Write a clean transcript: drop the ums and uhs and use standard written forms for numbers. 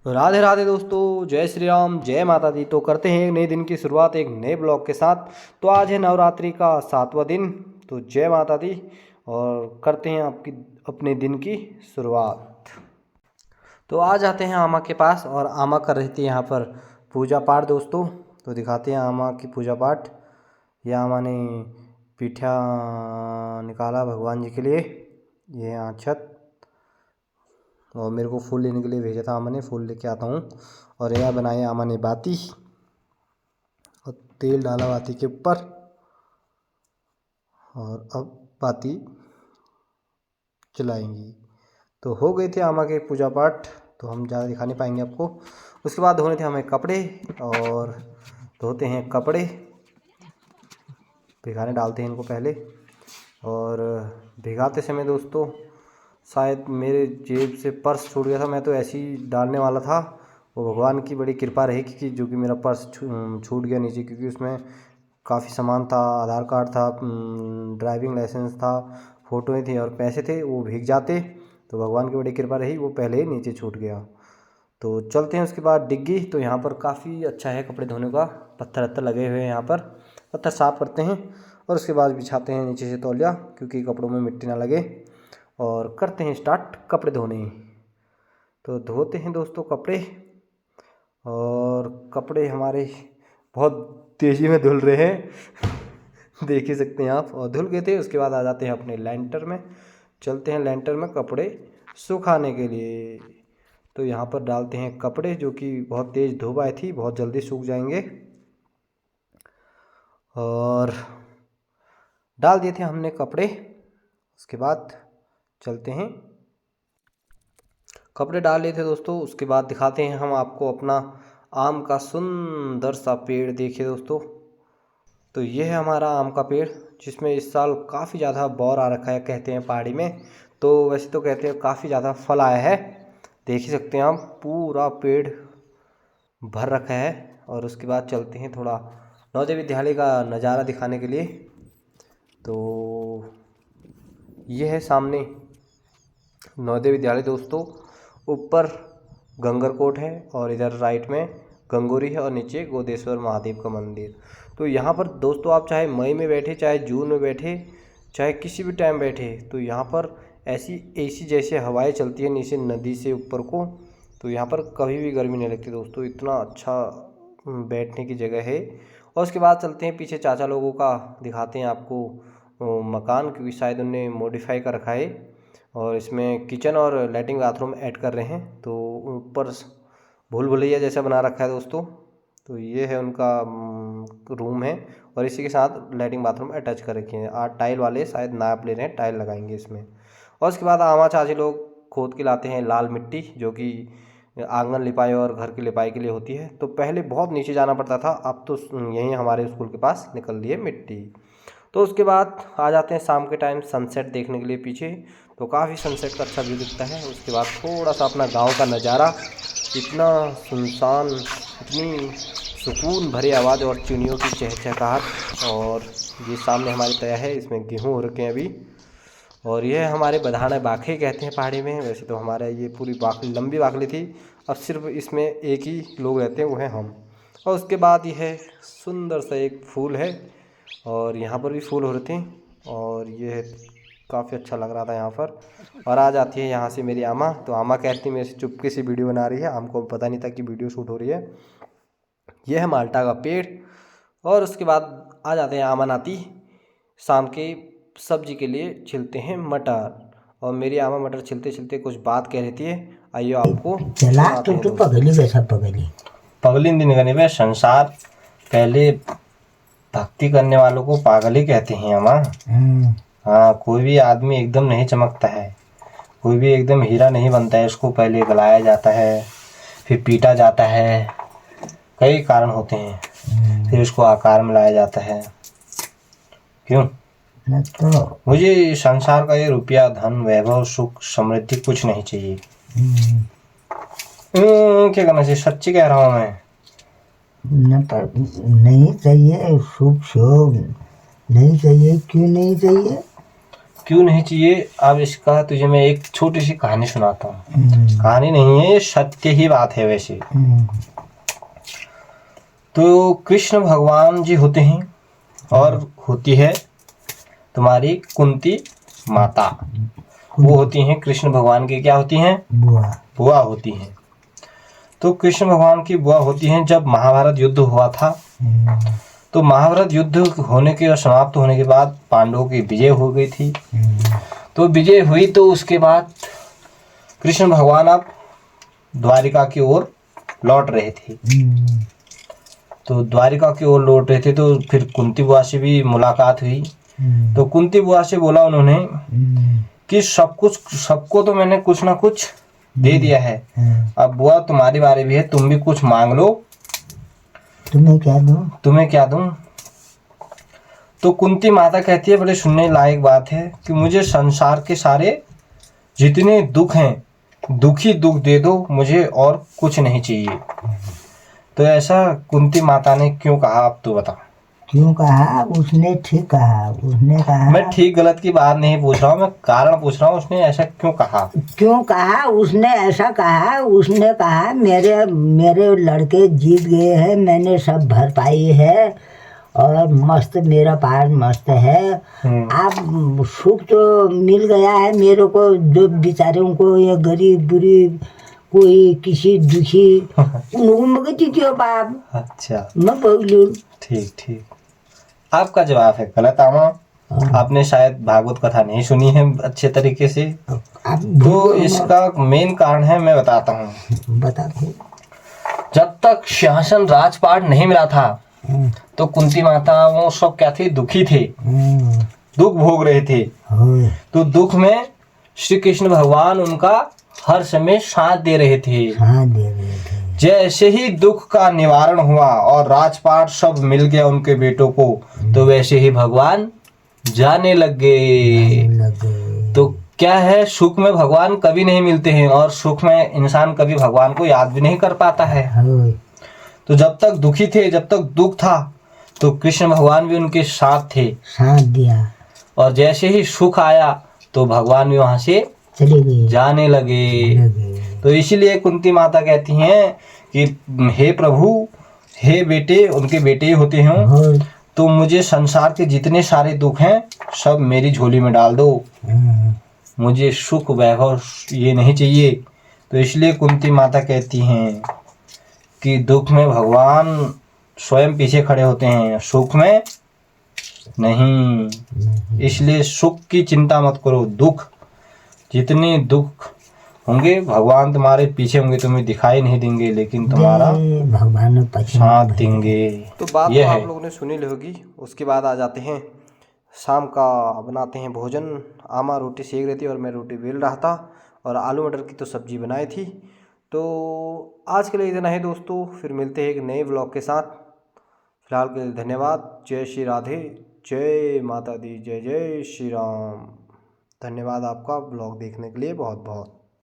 राधे राधे दोस्तों, जय श्री राम, जय माता दी। तो करते हैं एक नए दिन की शुरुआत एक नए ब्लॉग के साथ। तो आज है नवरात्रि का 7वां दिन। तो जय माता दी और करते हैं आपकी अपने दिन की शुरुआत। तो आज आते हैं आमा के पास और आमा कर रही थी यहाँ पर पूजा पाठ दोस्तों। तो दिखाते हैं आमा की पूजा पाठ। यह आमा ने पीठा निकाला भगवान जी के लिए। ये यहाँ छत और मेरे को फूल लेने के लिए भेजा था आमा ने, फूल लेके आता हूँ। और यह बनाए आमा ने बाती और तेल डाला बाती के ऊपर। और अब बाती चलाएंगी। तो हो गए थे आमा के पूजा पाठ, तो हम ज़्यादा दिखा नहीं पाएंगे आपको। उसके बाद धोने थे हमें कपड़े और धोते हैं कपड़े, भिगाने डालते हैं इनको पहले। और भिगाते समय दोस्तों शायद मेरे जेब से पर्स छूट गया था। मैं तो ऐसे ही डालने वाला था, वो भगवान की बड़ी कृपा रही कि जो कि मेरा पर्स छूट गया नीचे, क्योंकि उसमें काफ़ी सामान था। आधार कार्ड था, ड्राइविंग लाइसेंस था, फ़ोटोएँ थी और पैसे थे। वो भीग जाते तो भगवान की बड़ी कृपा रही, वो पहले ही नीचे छूट गया। तो चलते हैं उसके बाद डिग्गी। तो यहाँ पर काफ़ी अच्छा है कपड़े धोने का, पत्थर वत्थर लगे हुए हैं यहाँ पर। पत्थर साफ़ करते हैं और उसके बाद बिछाते हैं नीचे से तौलिया, क्योंकि कपड़ों में मिट्टी ना लगे। और करते हैं स्टार्ट कपड़े धोने। तो धोते हैं दोस्तों कपड़े, और कपड़े हमारे बहुत तेज़ी में धुल रहे हैं देख ही सकते हैं आप। और धुल गए थे। उसके बाद आ जाते हैं अपने लैंटर में। चलते हैं लैंटर में कपड़े सुखाने के लिए। तो यहाँ पर डालते हैं कपड़े, जो कि बहुत तेज़ धूप आई थी, बहुत जल्दी सूख जाएंगे। और डाल दिए थे हमने कपड़े। उसके बाद चलते हैं, कपड़े डाल लिए थे दोस्तों। उसके बाद दिखाते हैं हम आपको अपना आम का सुंदर सा पेड़। देखिए दोस्तों, तो ये है हमारा आम का पेड़, जिसमें इस साल काफ़ी ज़्यादा बौर आ रखा है कहते हैं पहाड़ी में। तो वैसे तो कहते हैं काफ़ी ज़्यादा फल आया है। देख ही सकते हैं आप, पूरा पेड़ भर रखा है। और उसके बाद चलते हैं थोड़ा नवोदय विद्यालय का नज़ारा दिखाने के लिए। तो ये है सामने नवोदय विद्यालय दोस्तों। ऊपर गंगरकोट है और इधर राइट में गंगोरी है और नीचे गोदेश्वर महादेव का मंदिर। तो यहाँ पर दोस्तों आप चाहे मई में बैठे, चाहे जून में बैठे, चाहे किसी भी टाइम बैठे, तो यहाँ पर ऐसी एसी जैसे हवाएं चलती है नीचे नदी से ऊपर को। तो यहाँ पर कभी भी गर्मी नहीं लगती दोस्तों, इतना अच्छा बैठने की जगह है। और उसके बाद चलते हैं पीछे चाचा लोगों का, दिखाते हैं आपको मकान, क्योंकि शायद उन्हें मॉडिफाई कर रखा है और इसमें किचन और लैट्रिन बाथरूम ऐड कर रहे हैं। तो ऊपर भूल भुलैया जैसा बना रखा है दोस्तों। तो ये है उनका रूम है और इसी के साथ लैट्रिन बाथरूम अटैच कर रखे हैं। आज टाइल वाले शायद नाप ले रहे हैं, टाइल लगाएंगे इसमें। और उसके बाद आमा चाची लोग खोद के लाते हैं लाल मिट्टी, जो कि आंगन लिपाई और घर की लिपाई के लिए होती है। तो पहले बहुत नीचे जाना पड़ता था, अब तो यहीं हमारे स्कूल के पास निकल रही है मिट्टी। तो उसके बाद आ जाते हैं शाम के टाइम सनसेट देखने के लिए पीछे। तो काफ़ी सनसेट का अच्छा व्यू दिखता है। उसके बाद थोड़ा सा अपना गांव का नज़ारा, इतना सुनसान, इतनी सुकून भरी आवाज़ और चिड़ियों की चहचहाहट। और ये सामने हमारी तया है, इसमें गेहूँ हो रखे हैं अभी। और यह हमारे बधाना बाखे कहते हैं पहाड़ी में। वैसे तो हमारा ये पूरी बाखली लंबी बाखली थी, अब सिर्फ इसमें एक ही लोग रहते हैं, वो हैं हम। और उसके बाद यह सुंदर सा एक फूल है और यहाँ पर भी फूल हो रहे थे। और ये काफ़ी अच्छा लग रहा था यहाँ पर। और आ जाती है यहाँ से मेरी आमा। तो आमा कहती मेरे से चुपके से वीडियो बना रही है, हमको पता नहीं था कि वीडियो शूट हो रही है। यह है माल्टा का पेड़। और उसके बाद आ जाते हैं आमा नाती शाम के सब्जी के लिए छिलते हैं मटर। और मेरी आमा मटर छिलते छिलते कुछ बात कह रही थी, आइए आपको चला सुनाते हैं तो दोस्तों। पगली वैसा पगली पगली दिन करने पे संसार पहले भक्ति करने वालों को पागल ही कहते हैं अम्मा। हाँ, कोई भी आदमी एकदम नहीं चमकता है, कोई भी एकदम हीरा नहीं बनता है। उसको पहले गलाया जाता है, फिर पीटा जाता है, कई कारण होते हैं, फिर उसको आकार में लाया जाता है। क्यों? तो मुझे संसार का ये रुपया, धन, वैभव, सुख, समृद्धि कुछ नहीं चाहिए। क्या करना चाहिए? सच्ची कह रहा हूँ मैं। न पर नहीं चाहिए, शुभ शुभ नहीं चाहिए। क्यों नहीं चाहिए? क्यों नहीं चाहिए? अब इसका तुझे मैं एक छोटी सी कहानी सुनाता हूँ। कहानी नहीं है, ये सत्य ही बात है वैसे। तो कृष्ण भगवान जी होते हैं और होती है तुम्हारी कुंती माता। वो होती हैं कृष्ण भगवान की क्या होती हैं? बुआ होती हैं। तो कृष्ण भगवान की बुआ होती हैं। जब महाभारत युद्ध हुआ था, तो महाभारत युद्ध होने के और समाप्त होने के बाद पांडवों की विजय हो गई थी। तो विजय हुई तो उसके बाद कृष्ण भगवान अब द्वारिका की ओर लौट रहे थे। तो द्वारिका की ओर लौट रहे थे तो फिर कुंती बुआ से भी मुलाकात हुई। तो कुंती बुआ से बोला उन्होंने कि सबको तो मैंने कुछ ना कुछ दे दिया है, अब बुआ तुम्हारी बारी भी है, तुम भी कुछ मांग लो। तुम्हें क्या दूं? तो कुंती माता कहती है, बड़े सुनने लायक बात है, कि मुझे संसार के सारे जितने दुख हैं, दुखी दुख दे दो, मुझे और कुछ नहीं चाहिए। तो ऐसा कुंती माता ने क्यों कहा, अब तू बता। क्यों कहा? उसने ठीक कहा। उसने कहा, मैं ठीक गलत की बात नहीं पूछ रहा हूँ, मैं कारण पूछ रहा हूँ, उसने ऐसा क्यों कहा? क्यों कहा? उसने ऐसा कहा, उसने कहा मेरे लड़के जीत गए हैं, मैंने सब भरपाई है और मस्त, मेरा पार मस्त है। अब सुख तो मिल गया है मेरे को, जो बेचारों को, ये गरीब बुरीब, कोई किसी दुखी उनको मगती क्यों बाप। अच्छा, मैं बोलूं ठीक ठीक। आपका जवाब है गलत आमा। आपने शायद भागवत कथा नहीं सुनी है अच्छे तरीके से। तो इसका मेन कारण है, मैं बताता हूँ। बता। जब तक सिंहासन राजपाट नहीं मिला था तो कुंती माता वो सब क्या थी, दुखी थे, दुख भोग रहे थे। तो दुख में श्री कृष्ण भगवान उनका हर समय साथ दे रहे थे। जैसे ही दुख का निवारण हुआ और राजपाट सब मिल गया उनके बेटों को, तो वैसे ही भगवान जाने लग गए। तो क्या है, सुख में भगवान कभी नहीं मिलते हैं और सुख में इंसान कभी भगवान को याद भी नहीं कर पाता है। तो जब तक दुखी थे, जब तक दुख था, तो कृष्ण भगवान भी उनके साथ थे, साथ दिया। और जैसे ही सुख आया तो भगवान भी वहां से चले गए, जाने लगे। तो इसीलिए कुंती माता कहती हैं कि हे प्रभु, हे बेटे, उनके बेटे ही होते हैं, तो मुझे संसार के जितने सारे दुख हैं सब मेरी झोली में डाल दो, मुझे सुख वैभव ये नहीं चाहिए। तो इसलिए कुंती माता कहती हैं कि दुख में भगवान स्वयं पीछे खड़े होते हैं, सुख में नहीं। इसलिए सुख की चिंता मत करो, दुख, जितने दुख होंगे भगवान तुम्हारे पीछे होंगे, तुम्हें दिखाई नहीं देंगे, लेकिन तुम्हारा भगवान साथ देंगे। तो बात तो आप लोगों ने सुनी होगी। उसके बाद आ जाते हैं शाम का, बनाते हैं भोजन। आमा रोटी सेक रही थी और मैं रोटी बेल रहा था, और आलू मटर की तो सब्जी बनाई थी। तो आज के लिए इतना ही दोस्तों, फिर मिलते हैं एक नए ब्लॉग के साथ। फिलहाल के लिए धन्यवाद। जय श्री राधे, जय माता दी, जय जय श्री राम। धन्यवाद आपका ब्लॉग देखने के लिए बहुत बहुत।